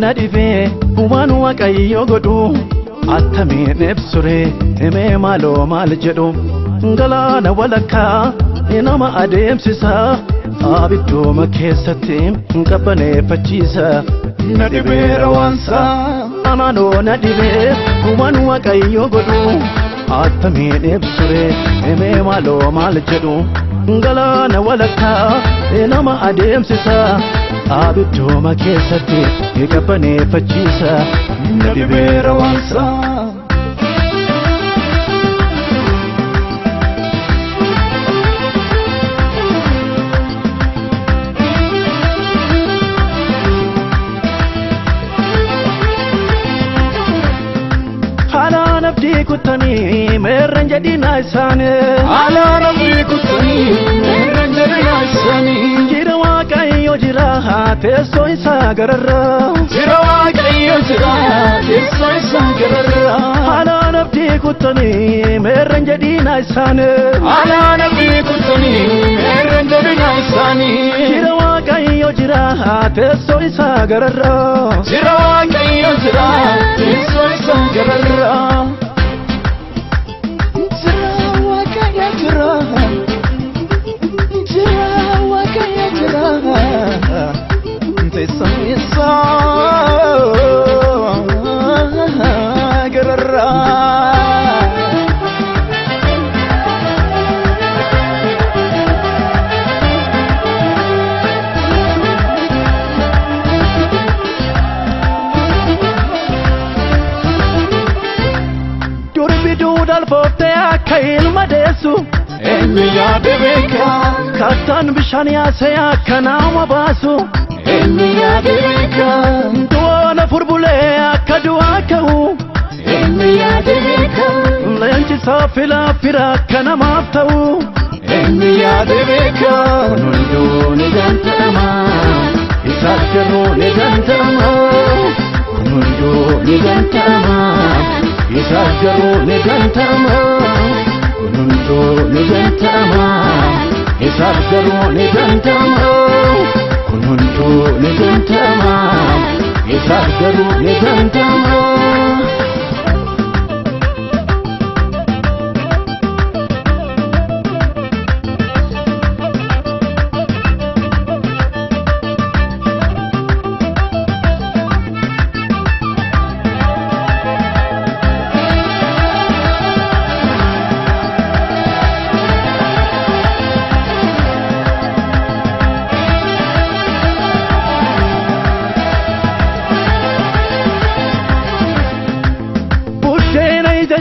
Nadive umanu waqayyo godhu attameen ibsure himee maaloo maal jedhu galaana walakkaa nama adeemsisa abiddooma keessatti qabbaneeffachiisa nadibeera waansa amanoo nadive umanu waqayyo godhu attameen ibsure himee maaloo maal jedhu galaana walakkaa nama adeemsisa abiddooma keessatti qabbaneeffachiisa nadibeera waansa halaan abdii kuttanii meerran jedhina isaanii halaan abdii kuttanii meerran jedhina isaanii jira waaqayyo jira teessoo isaa gararra jira waaqayyo jira teessoo isaa gararra halaan abdii kuttanii meerran jedhina isaanii halaan abdii kuttanii meerran jedhina isaanii jira waaqayyo jira teessoo isaa gararra jira waaqayyo jira teessoo isaa gararra dalfoote akka ilma deessu eenyu yaade beeka kattaan bishaan yaase akka nama baasu eenyu yaade beeka du'oona furbulee akka du'aa ka'u eenyu yaade beeka leenjisaa filaafira akka namaaf ta'u eenyu yaade beeka hunduu ni danda'ama isaaf garuu ni danda'ama hunduu ni danda'ama isaaf garuu ni danda'ama hunduu ni danda'ama isaaf garuu ni danda'ama hunduu ni danda'ama isaaf garuu ni danda'ama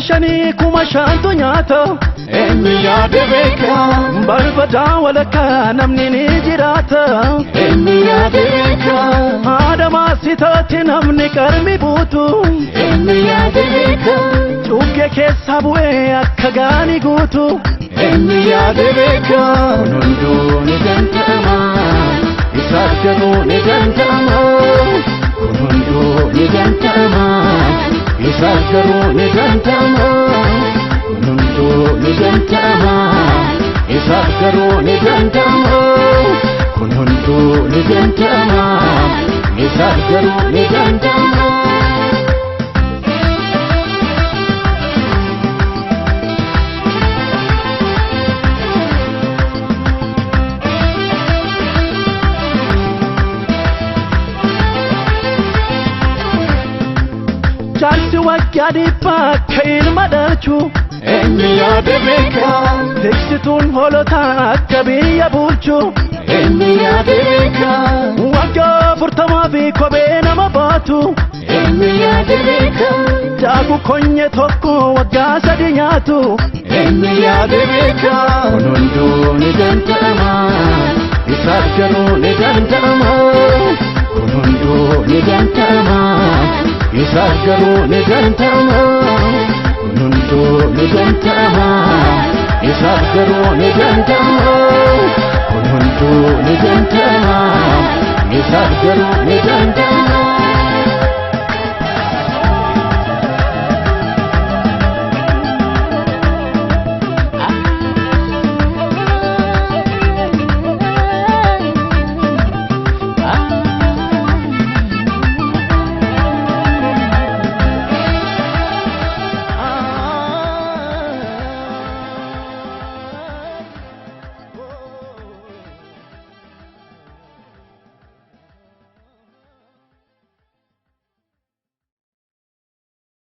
shanii kuma shaantu nyaata eenyu yaade beeka barbadaa walakkaa namni ni jiraata eenyu yaade beeka haadhamaa sitaatti namni qarmi buutu eenyu yaade beeka cuuggee keessaa bu'ee akka gaanii guutu eenyu yaade beeka hunduu ni danda'ama isaaf garuu ni danda'ama hunduu ni danda'ama isaaf garuu ni danda'ama hunduu ni danda'ama isaaf garuu ni danda'ama hunduu ni danda'ama isaaf garuu ni danda'ama Jaarsi waggaa dhibbaa akka ilma dhalchu eenyu yaade beeka tiksituun hoolotaa akka biyya bulchu eenyu yaade beeka waggaa 40 fi kophee nama baatu eenyu yaade beeka daaku konye tokko waggaa 3 nyaatu eenyu yaade beeka kun hunduu ni danda'ama isaaf garuu ni danda'ama kun hunduu ni danda'ama isaaf garuu ni danda'ama kun hunduu ni danda'ama isaaf garuu ni danda'ama kun hunduu ni danda'ama isaaf garuu ni danda'ama